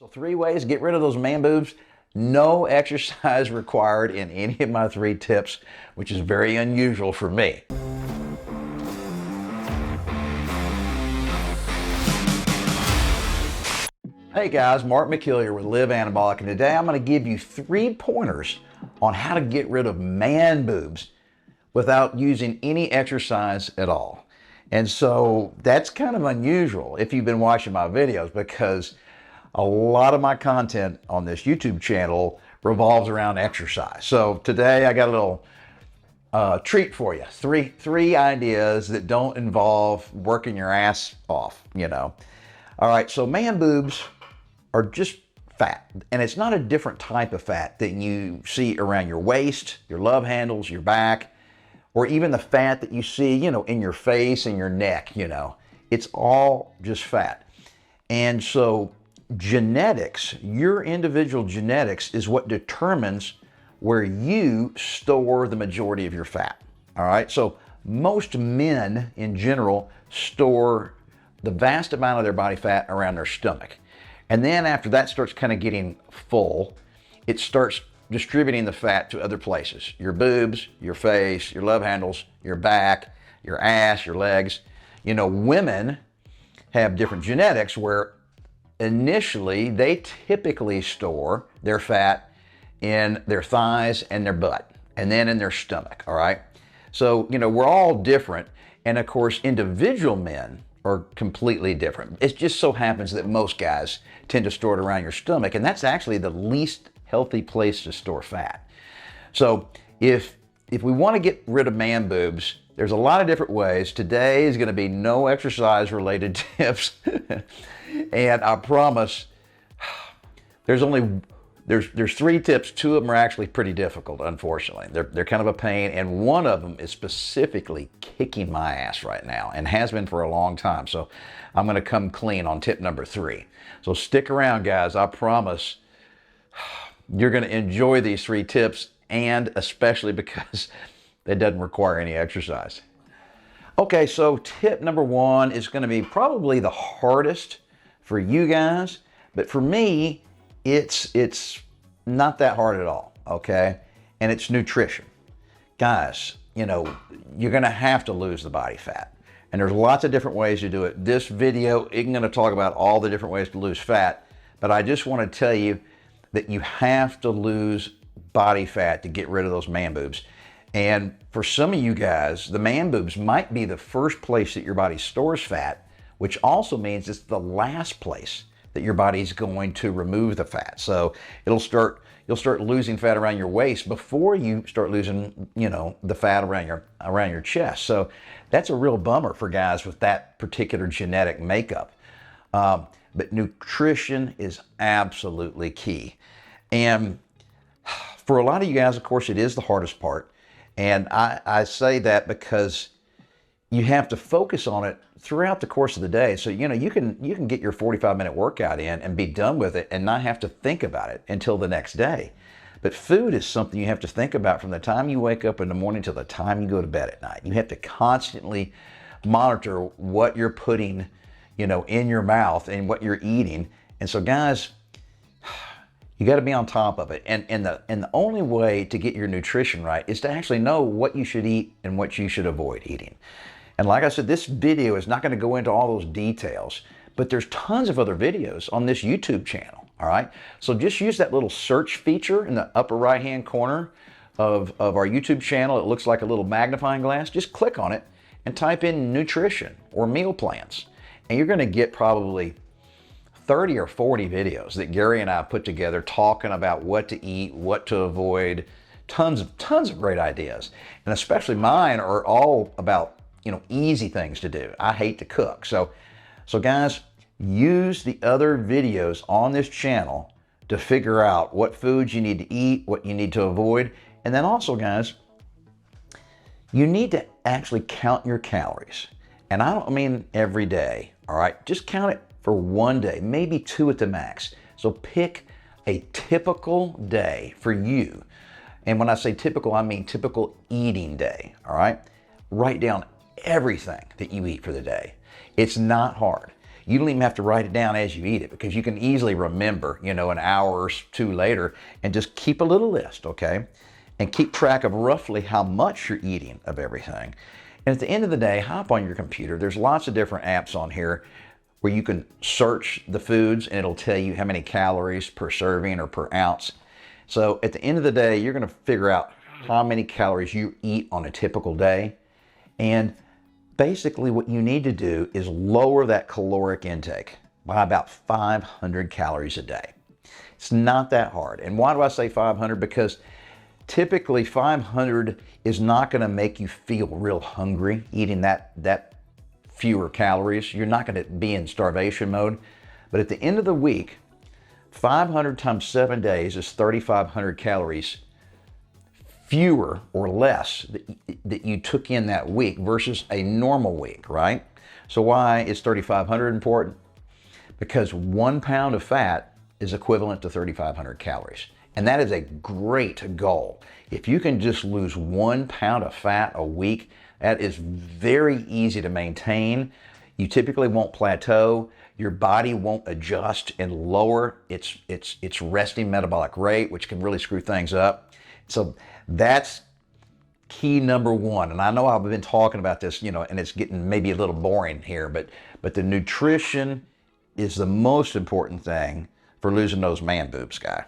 So 3 ways to get rid of those man boobs. No exercise required in any of my 3 tips, which is very unusual for me. Hey guys, Mark McKill here with Live Anabolic, and today I'm going to give you 3 pointers on how to get rid of man boobs without using any exercise at all. And so that's kind of unusual if you've been watching my videos, because a lot of my content on this YouTube channel revolves around exercise. So today I got a little treat for you. Three ideas that don't involve working your ass off, you know. All right, so man boobs are just fat, and it's not a different type of fat that you see around your waist, your love handles, your back, or even the fat that you see, you know, in your face and your neck, you know. It's all just fat. And so genetics, your individual genetics, is what determines where you store the majority of your fat. All right, so most men in general store the vast amount of their body fat around their stomach. And then after that starts kind of getting full, it starts distributing the fat to other places. Your boobs, your face, your love handles, your back, your ass, your legs. You know, women have different genetics where initially they typically store their fat in their thighs and their butt, and then in their stomach, all right? So, you know, we're all different. And of course, individual men are completely different. It just so happens that most guys tend to store it around your stomach, and that's actually the least healthy place to store fat. So if we want to get rid of man boobs, there's a lot of different ways. Today is going to be no exercise related tips. And I promise there's 3 tips. 2 of them are actually pretty difficult, unfortunately. They're kind of a pain, and one of them is specifically kicking my ass right now and has been for a long time. So I'm going to come clean on tip number 3. So stick around, guys. I promise you're going to enjoy these 3 tips, and especially because it doesn't require any exercise. Okay, so tip number 1 is going to be probably the hardest for you guys, but for me, it's not that hard at all, okay? And it's nutrition. Guys, you know, you're gonna have to lose the body fat. And there's lots of different ways to do it. This video isn't gonna talk about all the different ways to lose fat, but I just wanna tell you that you have to lose body fat to get rid of those man boobs. And for some of you guys, the man boobs might be the first place that your body stores fat, which also means it's the last place that your body's going to remove the fat. So you'll start losing fat around your waist before you start losing, you know, the fat around your chest. So that's a real bummer for guys with that particular genetic makeup. But nutrition is absolutely key. And for a lot of you guys, of course, it is the hardest part. And I say that because you have to focus on it throughout the course of the day. So, you know, you can get your 45-minute workout in and be done with it and not have to think about it until the next day. But food is something you have to think about from the time you wake up in the morning till the time you go to bed at night. You have to constantly monitor what you're putting, you know, in your mouth and what you're eating. And so, guys, you got to be on top of it. And the only way to get your nutrition right is to actually know what you should eat and what you should avoid eating. And like I said, this video is not going to go into all those details, but there's tons of other videos on this YouTube channel, all right? So just use that little search feature in the upper right-hand corner of our YouTube channel. It looks like a little magnifying glass. Just click on it and type in nutrition or meal plans. And you're going to get probably 30 or 40 videos that Gary and I put together talking about what to eat, what to avoid, tons of great ideas. And especially mine are all about, you know, easy things to do. I hate to cook. So guys, use the other videos on this channel to figure out what foods you need to eat, what you need to avoid. And then also, guys, you need to actually count your calories. And I don't mean every day, all right? Just count it for one day, maybe 2 at the max. So pick a typical day for you. And when I say typical, I mean typical eating day, all right? Write down everything that you eat for the day. It's not hard. You don't even have to write it down as you eat it, because you can easily remember, an hour or two later, and just keep a little list, okay? And keep track of roughly how much you're eating of everything. And at the end of the day, hop on your computer. There's lots of different apps on here where you can search the foods and it'll tell you how many calories per serving or per ounce. So at the end of the day, you're going to figure out how many calories you eat on a typical day. And basically what you need to do is lower that caloric intake by about 500 calories a day. It's not that hard. And why do I say 500? Because typically 500 is not going to make you feel real hungry eating that fewer calories. You're not going to be in starvation mode. But at the end of the week, 500 times 7 days is 3,500 calories fewer or less that you took in that week versus a normal week, right? So why is 3,500 important? Because 1 pound of fat is equivalent to 3,500 calories. And that is a great goal. If you can just lose 1 pound of fat a week, that is very easy to maintain. You typically won't plateau. Your body won't adjust and lower its resting metabolic rate, which can really screw things up. So that's key number one. And I know I've been talking about this, and it's getting maybe a little boring here, but the nutrition is the most important thing for losing those man boobs, guy.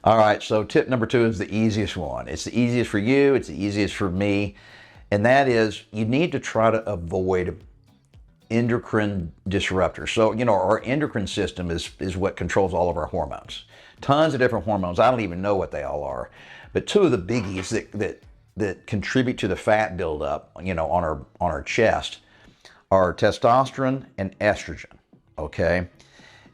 All right, so tip number 2 is the easiest one. It's the easiest for you, it's the easiest for me, and that is you need to try to avoid endocrine disruptors. So, our endocrine system is what controls all of our hormones. Tons of different hormones. I don't even know what they all are. But 2 of the biggies that contribute to the fat buildup, on our chest are testosterone and estrogen, okay?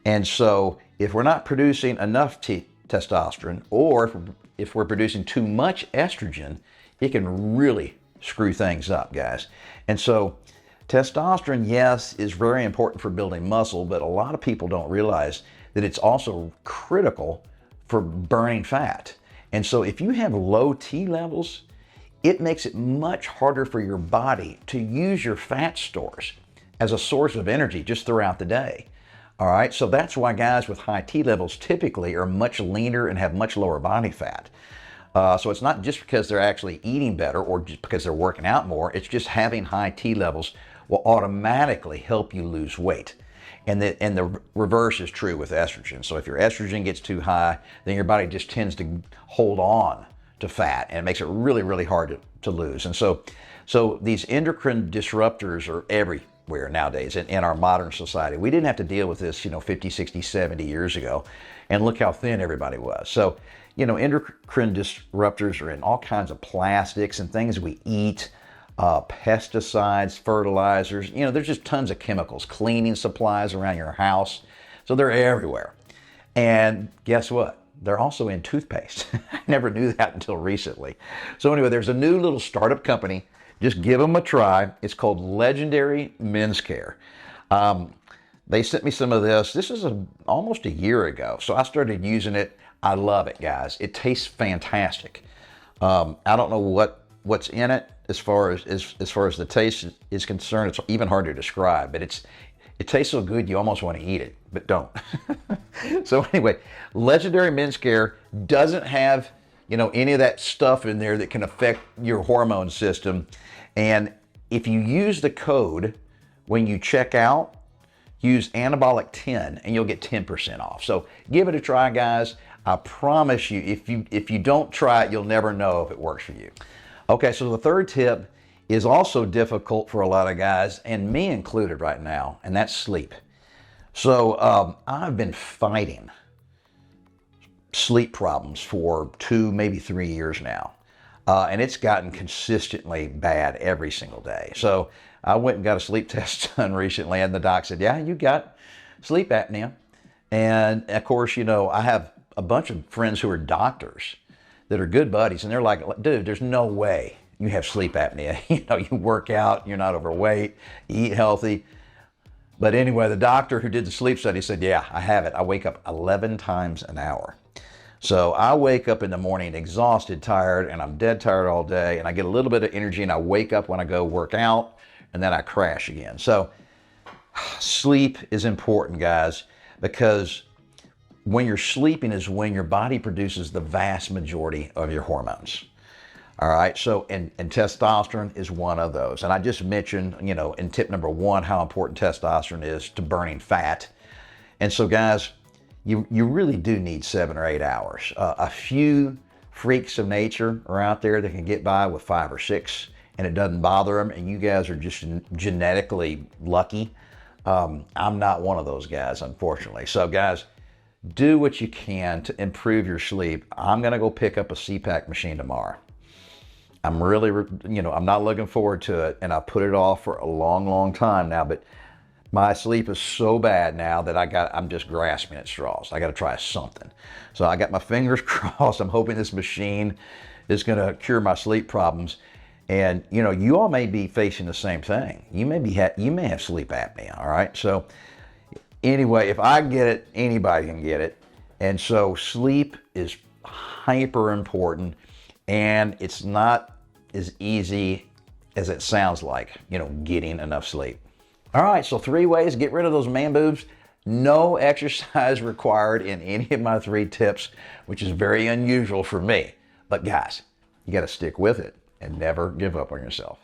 And so if we're not producing enough testosterone, or if we're producing too much estrogen, it can really screw things up, guys. And so testosterone, yes, is very important for building muscle, but a lot of people don't realize that it's also critical for burning fat. And so if you have low T levels, it makes it much harder for your body to use your fat stores as a source of energy just throughout the day. All right, so that's why guys with high T levels typically are much leaner and have much lower body fat. So it's not just because they're actually eating better or just because they're working out more, it's just having high T levels will automatically help you lose weight. And the reverse is true with estrogen. So if your estrogen gets too high, then your body just tends to hold on to fat, and it makes it really, really hard to lose. And so these endocrine disruptors are everywhere nowadays in our modern society. We didn't have to deal with this, 50, 60, 70 years ago. And look how thin everybody was. So, endocrine disruptors are in all kinds of plastics and things we eat. Pesticides, fertilizers, there's just tons of chemicals, cleaning supplies around your house. So they're everywhere. And guess what? They're also in toothpaste. I never knew that until recently. So anyway, there's a new little startup company. Just give them a try. It's called Legendary Men's Care. They sent me some of this. This is almost a year ago. So I started using it. I love it, guys. It tastes fantastic. I don't know what's in it. As far as the taste is concerned, it's even hard to describe, but it tastes so good you almost want to eat it, but don't. So anyway, Legendary Men's Care doesn't have, any of that stuff in there that can affect your hormone system. And if you use the code when you check out, use Anabolic 10 and you'll get 10% off. So give it a try, guys. I promise you, if you don't try it, you'll never know if it works for you. Okay, so the third tip is also difficult for a lot of guys, and me included right now, and that's sleep. So I've been fighting sleep problems for 2, maybe 3 years now, and it's gotten consistently bad every single day. So I went and got a sleep test done recently, and the doc said, yeah, you got sleep apnea. And of course, I have a bunch of friends who are doctors that are good buddies, and they're like, dude, there's no way you have sleep apnea. You work out, you're not overweight, you eat healthy. But anyway, the doctor who did the sleep study said, yeah, I have it. I wake up 11 times an hour. So I wake up in the morning exhausted, tired, and I'm dead tired all day, and I get a little bit of energy, and I wake up when I go work out, and then I crash again. So Sleep is important, guys, because when you're sleeping is when your body produces the vast majority of your hormones. All right, so and testosterone is one of those. And I just mentioned, in tip number 1, how important testosterone is to burning fat. And so, guys, you really do need 7 or 8 hours. A few freaks of nature are out there that can get by with 5 or 6, and it doesn't bother them. And you guys are just genetically lucky. I'm not one of those guys, unfortunately. So, guys, do what you can to improve your sleep. I'm gonna go pick up a CPAP machine tomorrow. I'm really, I'm not looking forward to it, and I put it off for a long, long time now, but my sleep is so bad now that I'm just grasping at straws. I got to try something. So I got my fingers crossed. I'm hoping this machine is going to cure my sleep problems. And, you all may be facing the same thing. You may have sleep apnea, all right? So anyway, if I get it, anybody can get it. And so sleep is hyper important, and it's not as easy as it sounds like, getting enough sleep. All right, so 3 ways to get rid of those man boobs. No exercise required in any of my 3 tips, which is very unusual for me. But guys, you got to stick with it and never give up on yourself.